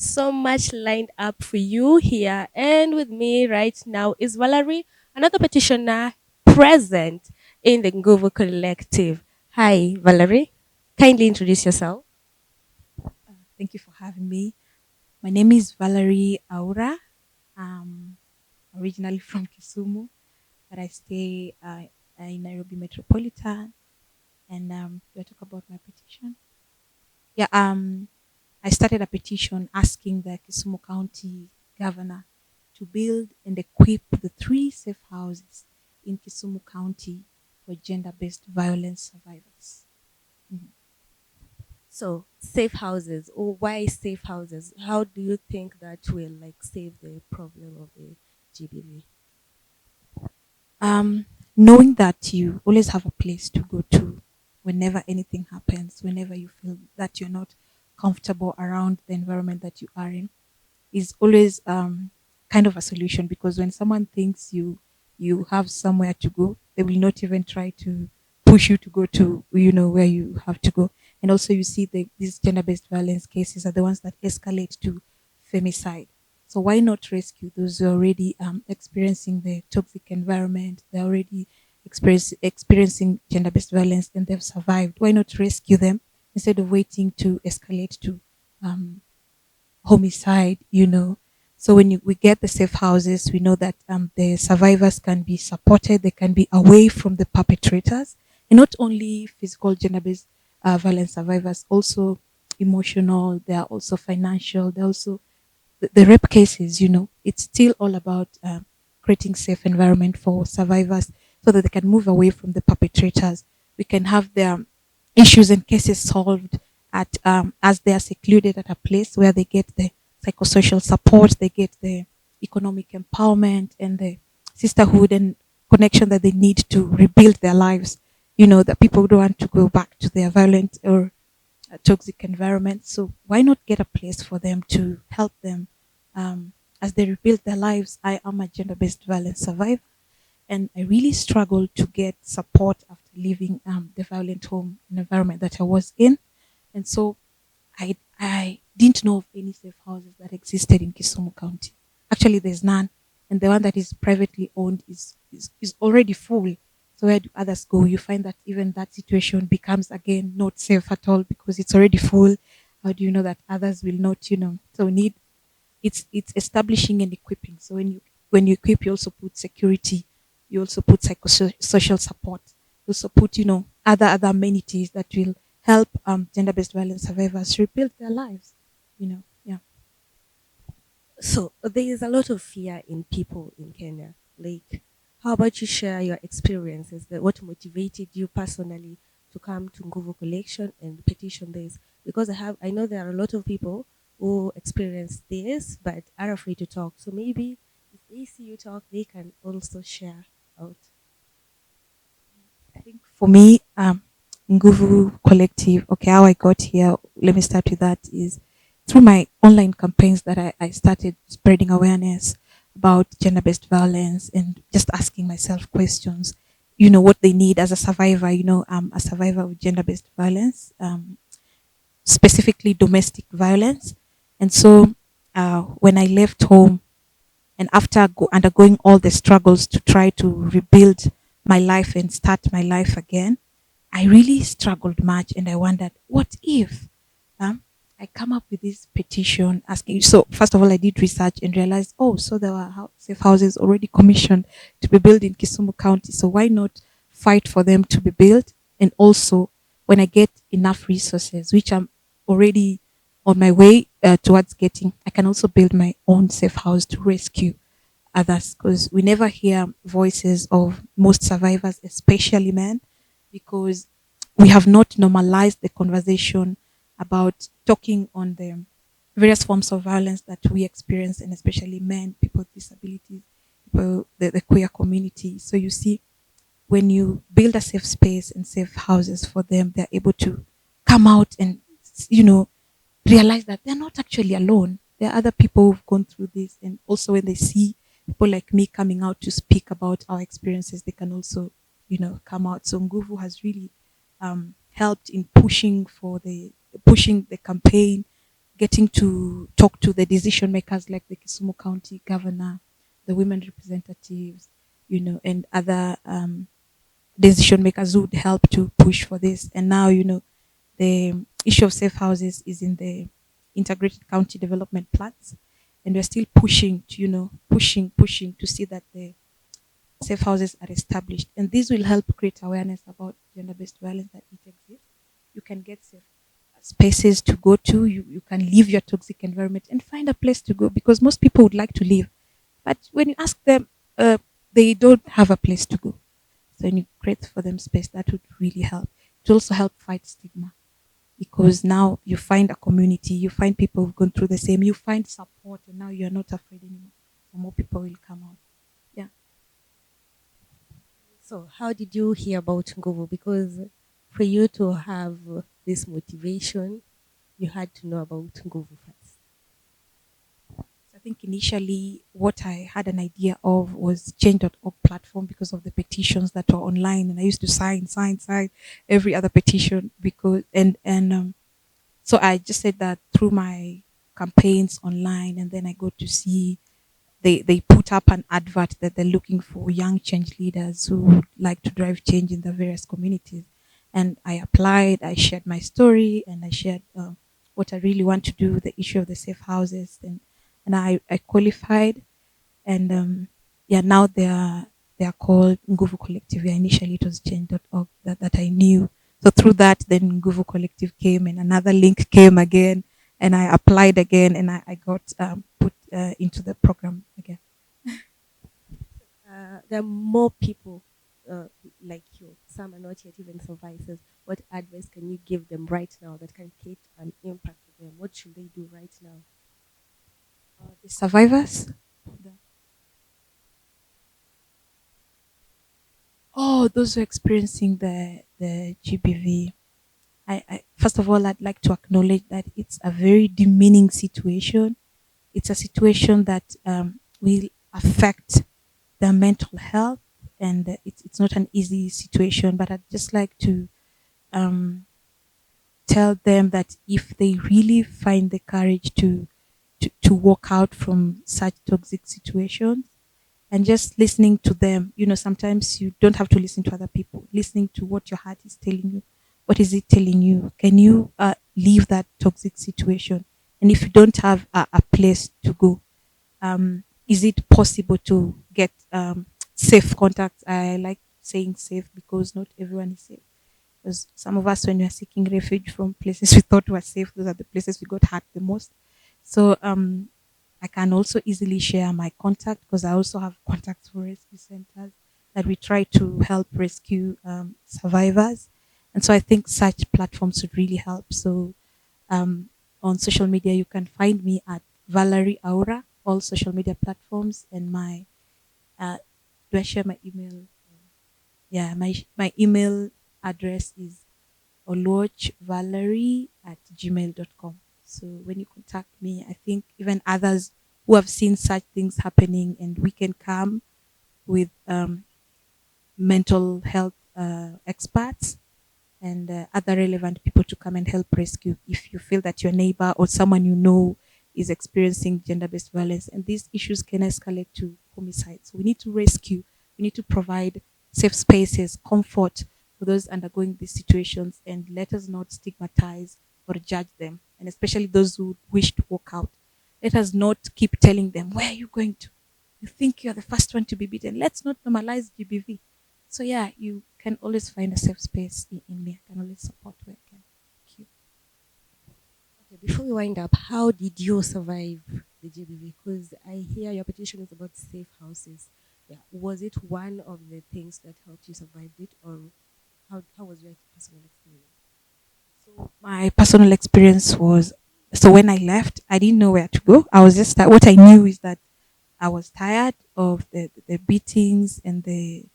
so much lined up for you here. And with me right now is Valerie, another petitioner present in the Nguvu Collective. Hi, Valerie. Kindly introduce yourself. Thank you for having me. My name is Vallery Aura. I'm originally from Kisumu, but I stay in Nairobi Metropolitan. And do I talk about my petition? Yeah. I started a petition asking the Kisumu County Governor to build and equip the 3 safe houses in Kisumu County for gender-based violence survivors. Mhm. So, safe houses, or why safe houses? How do you think that will save the problem of the GBV? Knowing that you always have a place to go to whenever anything happens, whenever you feel that you're not comfortable around the environment that you are in, is always kind of a solution, because when someone thinks you have somewhere to go, they will not even try to push you to go to where you have to go. And also, you see these gender-based violence cases are the ones that escalate to femicide. So why not rescue those who are already experiencing the toxic environment? They're already experiencing gender-based violence and they've survived. Why not rescue them instead of waiting to escalate to um, homicide? So when we get the safe houses, we know that the survivors can be supported, they can be away from the perpetrators, and not only physical gender-based violence survivors, also emotional, they are also financial, they're also the rape cases. It's still all about creating safe environment for survivors so that they can move away from the perpetrators. We can have their issues and cases solved at as they are secluded at a place where they get the psychosocial support, they get the economic empowerment and the sisterhood and connection that they need to rebuild their lives. That people don't want to go back to their violent or toxic environment. So why not get a place for them to help them as they rebuild their lives? I am a gender-based violence survivor, and I really struggled to get support after leaving the violent home and environment that I was in. And so I didn't know of any safe houses that existed in Kisumu County. Actually, there's none, and the one that is privately owned is already full. So where do others go? You find that even that situation becomes again not safe at all because it's already full. How do you know that others will not? So we need it's establishing and equipping. So when you equip, you also put security, you also put psychosocial support, you also put other amenities that will help gender-based violence survivors rebuild their lives. Yeah. So there is a lot of fear in people in Kenya. How about you share your experiences? What motivated you personally to come to Nguvu Collection and petition this? Because I know there are a lot of people who experience this but are afraid to talk. So maybe if they see you talk, they can also share out. I think for me, Nguvu Collective, okay, how I got here, let me start with that, is through my online campaigns that I started spreading awareness about gender based violence and just asking myself questions, what they need as a survivor. A survivor of gender based violence, specifically domestic violence. And so when I left home, and after undergoing all the struggles to try to rebuild my life and start my life again, I really struggled much, and I wondered, what if I come up with this petition asking? So first of all, I did research and realized, oh, so there were safe houses already commissioned to be built in Kisumu County. So why not fight for them to be built? And also, when I get enough resources, which I'm already on my way towards getting, I can also build my own safe house to rescue others, because we never hear voices of most survivors, especially men, because we have not normalized the conversation about talking on the various forms of violence that we experience, and especially men, people with disabilities, people, the queer community. So you see, when you build a safe space and safe houses for them, they're able to come out and you know realize that they're not actually alone. There are other people who've gone through this, and also when they see people like me coming out to speak about our experiences, they can also, come out. So Nguvu has really helped in pushing the campaign, getting to talk to the decision makers like the Kisumu County governor, the women representatives, and other decision makers who would help to push for this. And now, the issue of safe houses is in the integrated county development plans. And we're still pushing to, pushing to see that the safe houses are established. And this will help create awareness about gender based violence that it exists. You can get safe spaces to go to, you can leave your toxic environment and find a place to go because most people would like to leave. But when you ask them, they don't have a place to go. So when you create for them space, that would really help. It will also help fight stigma because now you find a community, you find people who've gone through the same, you find support, and now you're not afraid anymore. So more people will come out. Yeah. So, how did you hear about Ngovo? Because for you to have this motivation, you had to know about Ngovo first. So I think initially what I had an idea of was change.org platform because of the petitions that were online, and I used to sign every other petition because so I just said that through my campaigns online, and then I got to see they put up an advert that they're looking for young change leaders who would like to drive change in the various communities. And I applied, I shared my story, and I shared what I really want to do, the issue of the safe houses, and I qualified. And yeah, now they are called Nguvu Collective. Yeah, initially it was change.org that I knew. So through that, then Nguvu Collective came, and another link came again, and I applied again, and I got put into the program again. There are more people uh, like you. Some are not yet even survivors. What advice can you give them right now that can create an impact to them? What should they do right now? The survivors. Oh, those who are experiencing the GBV. I first of all, I'd like to acknowledge that it's a very demeaning situation. It's a situation that will affect their mental health, and it's not an easy situation. But I'd just like to um, tell them that if they really find the courage to walk out from such toxic situations, and just listening to them. Sometimes you don't have to listen to other people. Listening to what your heart is telling you. What is it telling you? Can you leave that toxic situation? And if you don't have a place to go, is it possible to get safe contacts? I like saying safe because not everyone is safe. Because some of us, when we are seeking refuge from places we thought were safe, those are the places we got hurt the most. So I can also easily share my contact because I also have contacts for rescue centers that we try to help rescue survivors. And so I think such platforms would really help. So um, on social media, you can find me at Vallery Aura, all social media platforms. And my, do I share my email? Yeah, my email address is olwatchvalerie@gmail.com. So when you contact me, I think even others who have seen such things happening, and we can come with mental health experts and other relevant people to come and help rescue if you feel that your neighbor or someone you know is experiencing gender-based violence, and these issues can escalate to homicide. So we need to rescue, we need to provide safe spaces, comfort for those undergoing these situations, and let us not stigmatize or judge them, and especially those who wish to walk out. Let us not keep telling them, where are you going to? You think you're the first one to be beaten. Let's not normalize GBV. So yeah, you can always find a safe space in me. I can always support where I can. Thank you. Okay, before we wind up, how did you survive the GBV? Because I hear your petition is about safe houses. Yeah, was it one of the things that helped you survive it, or how was your personal experience? So my personal experience was, so when I left, I didn't know where to go. I was just what I knew is that I was tired of the beatings and the,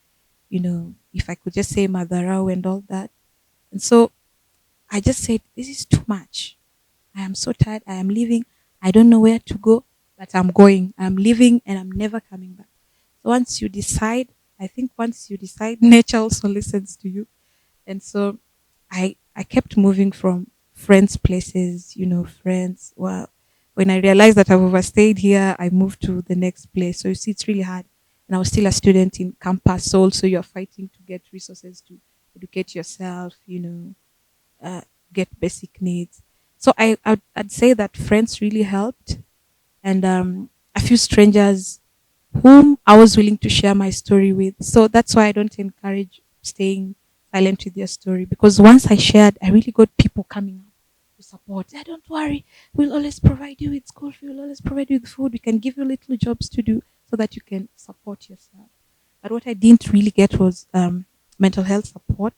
if I could just say Madarao and all that. And so I just said, this is too much. I am so tired. I am leaving. I don't know where to go, but I'm going. I'm leaving and I'm never coming back. So once you decide, I think once you decide, nature also listens to you. And so I kept moving friends' places, friends. Well, when I realized that I've overstayed here, I moved to the next place. So you see, it's really hard. And I was still a student in campus. So also you're fighting to get resources to educate yourself, uh, get basic needs. So I'd say that friends really helped, and a few strangers whom I was willing to share my story with. So that's why I don't encourage staying silent with your story, because once I shared, I really got people coming up to support. Yeah, don't worry, we'll always provide you with school fee, we'll always provide you with food, we can give you little jobs to do so that you can support yourself. But what I didn't really get was mental health support,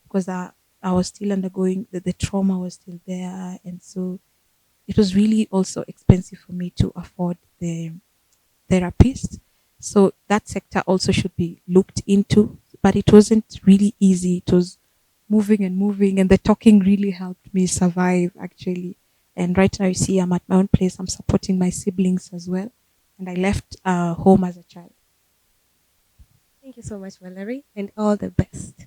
because I was still undergoing the trauma was still there, and so it was really also expensive for me to afford the therapist. So that sector also should be looked into, but it wasn't really easy. It was moving and moving, and the talking really helped me survive actually. And right now, you see, I'm at my own place. I'm supporting my siblings as well, and I left home as a child. Thank you so much, Valerie, and all the best.